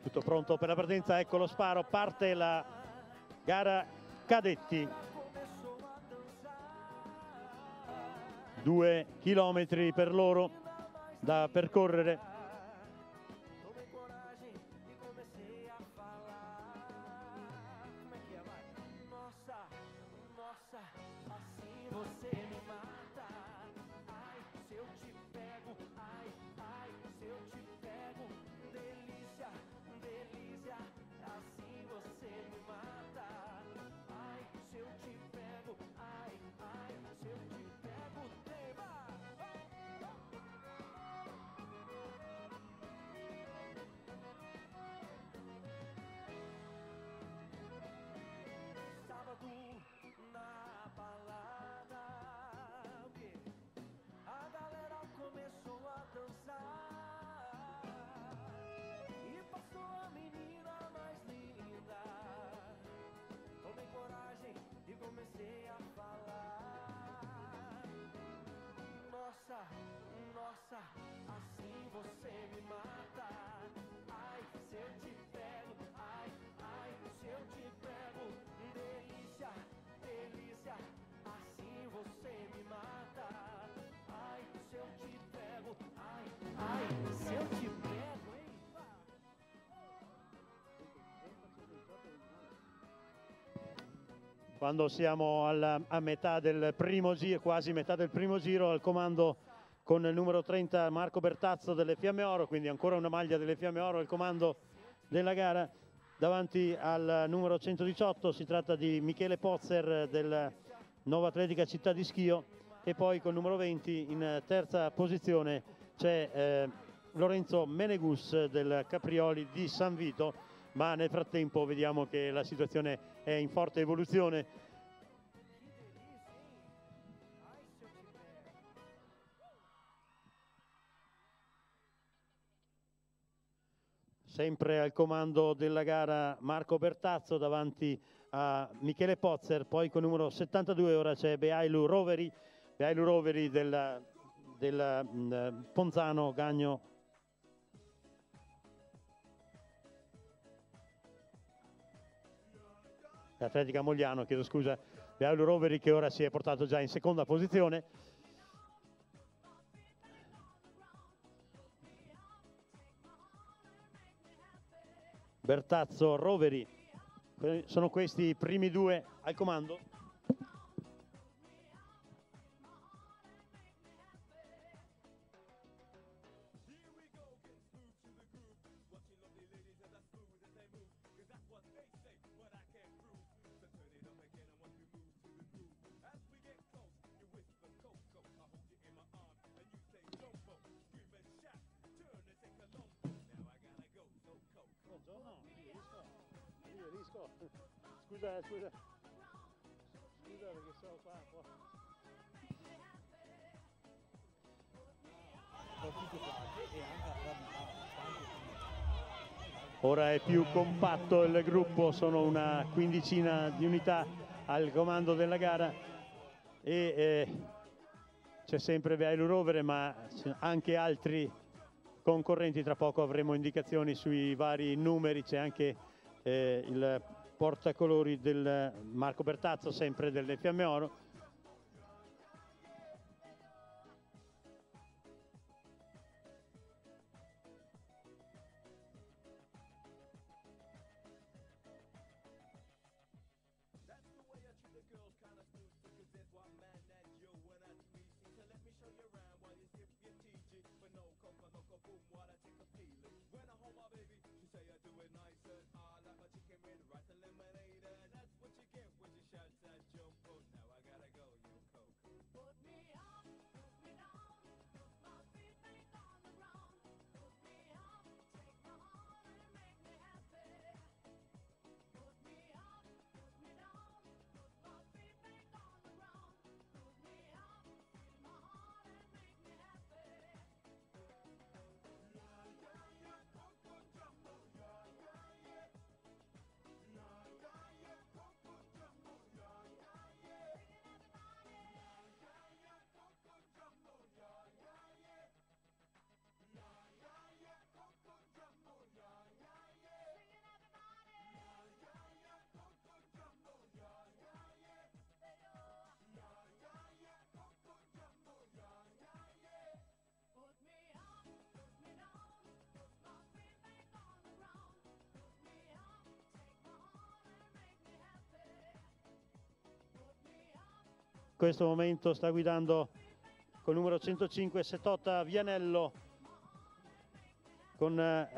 Tutto pronto per la partenza, ecco lo sparo, parte la gara cadetti. 2 chilometri per loro da percorrere. Quando siamo a metà del primo giro, quasi metà del primo giro, al comando con il numero 30 Marco Bertazzo delle Fiamme Oro, quindi ancora una maglia delle Fiamme Oro al comando della gara. Davanti al numero 118 si tratta di Michele Pozzer del Nova Atletica Città di Schio, e poi col numero 20 in terza posizione c'è Lorenzo Menegus del Caprioli di San Vito, ma nel frattempo vediamo che la situazione è in forte evoluzione. Sempre al comando della gara Marco Bertazzo davanti a Michele Pozzer, poi con numero 72 ora c'è Beailu Roveri del Ponzano Gagno. Atletica Mogliano, chiedo scusa, Beailu Roveri che ora si è portato già in seconda posizione. Bertazzo, Roveri, sono questi i primi due al comando. Scusa perché sono qua. Ora è più compatto il gruppo, sono una quindicina di unità al comando della gara e c'è sempre Beailu Rovere, ma anche altri concorrenti. Tra poco avremo indicazioni sui vari numeri, c'è anche il portacolori del Marco Bertazzo, sempre delle Fiamme Oro. questo momento sta guidando col numero 105 Setota Vianello, con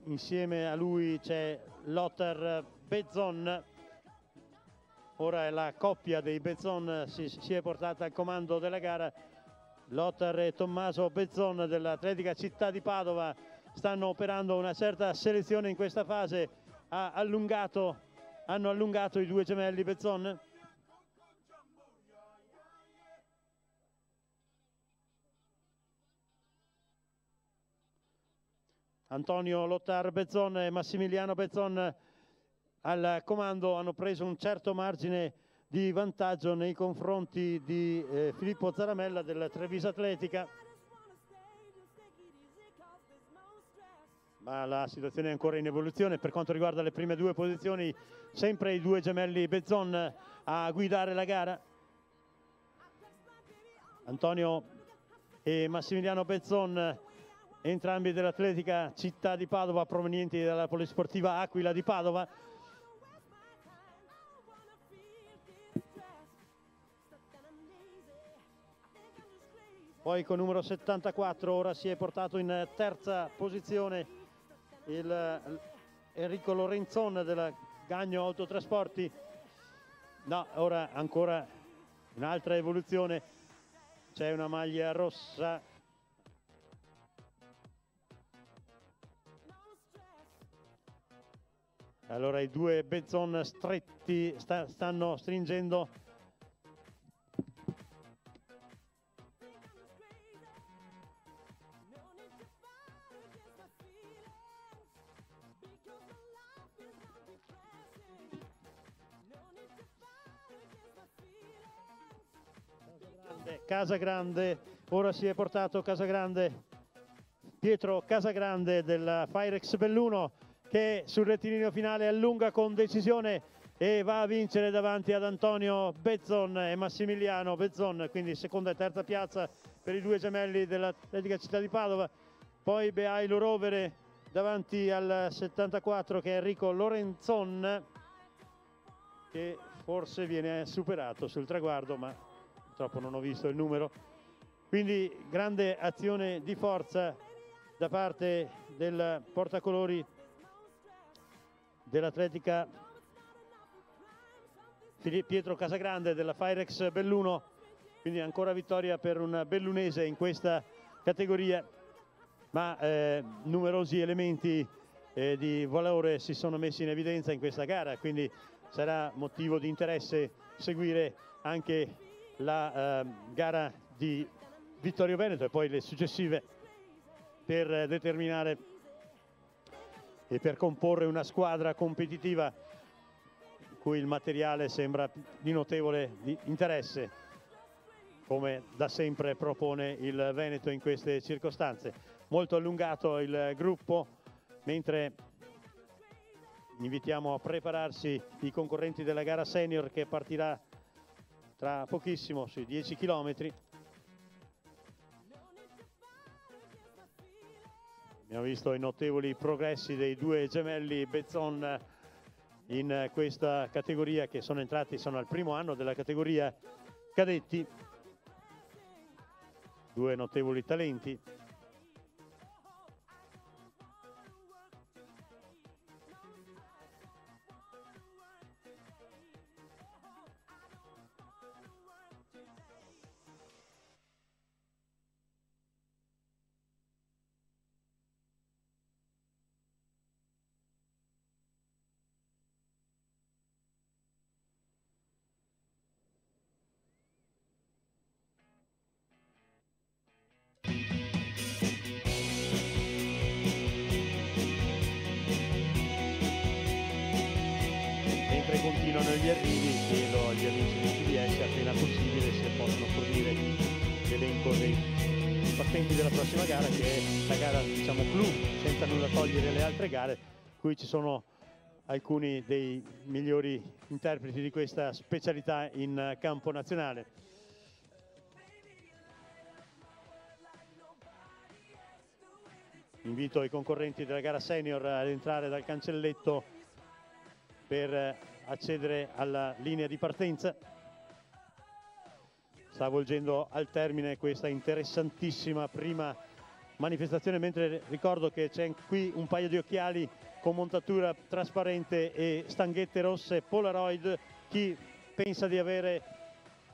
insieme a lui c'è Lothar Bezzon. Ora è la coppia dei Bezzon si è portata al comando della gara. Lothar e Tommaso Bezzon dell'Atletica Città di Padova stanno operando una certa selezione in questa fase. Hanno allungato i due gemelli Bezzon. Antonio Lothar Bezzon e Massimiliano Bezzon al comando hanno preso un certo margine di vantaggio nei confronti di Filippo Zaramella del Treviso Atletica, ma la situazione è ancora in evoluzione. Per quanto riguarda le prime due posizioni, sempre i due gemelli Bezzon a guidare la gara. Antonio e Massimiliano Bezzon, entrambi dell'Atletica Città di Padova, provenienti dalla Polisportiva Aquila di Padova. Poi con numero 74 ora si è portato in terza posizione Enrico Lorenzon della Gagno Autotrasporti. No, ora ancora un'altra evoluzione, c'è una maglia rossa. Allora i due Bezzon stretti stanno stringendo. Casagrande, ora si è portato Pietro Casagrande della Firex Belluno, che sul rettilineo finale allunga con decisione e va a vincere davanti ad Antonio Bezzon e Massimiliano Bezzon, quindi seconda e terza piazza per i due gemelli dell'Atletica Città di Padova. Poi Beailo Rovere davanti al 74 che è Enrico Lorenzon, che forse viene superato sul traguardo, ma purtroppo non ho visto il numero. Quindi grande azione di forza da parte del portacolori dell'Atletica Pietro Casagrande della Firex Belluno, quindi ancora vittoria per un bellunese in questa categoria, ma numerosi elementi di valore si sono messi in evidenza in questa gara, quindi sarà motivo di interesse seguire anche la gara di Vittorio Veneto e poi le successive, per determinare e per comporre una squadra competitiva cui il materiale sembra di notevole interesse, come da sempre propone il Veneto in queste circostanze. Molto allungato il gruppo, mentre invitiamo a prepararsi i concorrenti della gara senior, che partirà tra pochissimo sui 10 km. Abbiamo visto i notevoli progressi dei due gemelli Bezzon in questa categoria, che sono al primo anno della categoria cadetti. Due notevoli talenti. Continuano gli arrivi, chiedo agli amici di TDS appena possibile se possono fornire l'elenco dei partenti della prossima gara, che è la gara, diciamo, clou, senza nulla togliere le altre gare, qui ci sono alcuni dei migliori interpreti di questa specialità in campo nazionale. Invito i concorrenti della gara senior ad entrare dal cancelletto per accedere alla linea di partenza. sta volgendo al termine questa interessantissima prima manifestazione, mentre ricordo che c'è qui un paio di occhiali con montatura trasparente e stanghette rosse Polaroid. Chi pensa di avere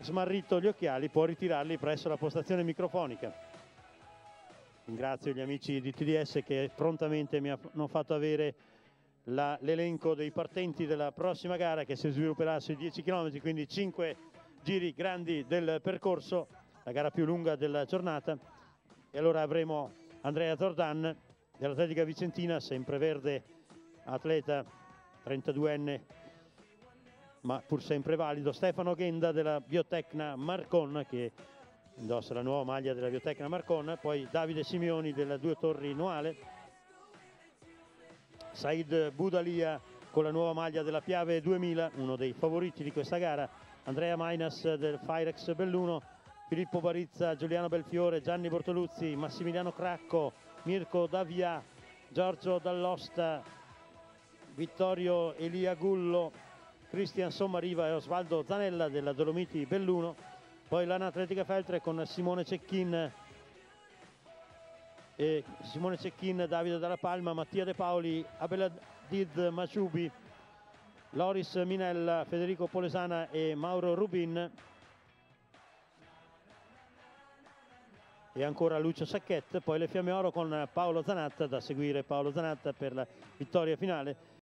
smarrito gli occhiali può ritirarli presso la postazione microfonica. Ringrazio gli amici di TDS che prontamente mi hanno fatto avere l'elenco dei partenti della prossima gara, che si svilupperà sui 10 km, quindi 5 giri grandi del percorso, la gara più lunga della giornata. E allora avremo Andrea Zordan dell'Atletica Vicentina, sempreverde atleta 32enne ma pur sempre valido, Stefano Ghenda della Biotecna Marcon, che indossa la nuova maglia della Biotecna Marcon, poi Davide Simeoni della Due Torri Noale, Said Budalia con la nuova maglia della Piave 2000, uno dei favoriti di questa gara, Andrea Mainas del Firex Belluno, Filippo Barizza, Giuliano Belfiore, Gianni Bortoluzzi, Massimiliano Cracco, Mirko Davia, Giorgio Dall'Osta, Vittorio Elia Gullo, Cristian Sommariva e Osvaldo Zanella della Dolomiti Belluno. Poi l'Ana Atletica Feltre con Simone Cecchin, Davide Dalla Palma, Mattia De Paoli, Abeladid Maciubi, Loris Minella, Federico Polesana e Mauro Rubin. E ancora Lucio Sacchette. Poi le Fiamme Oro con Paolo Zanatta, da seguire Paolo Zanatta per la vittoria finale.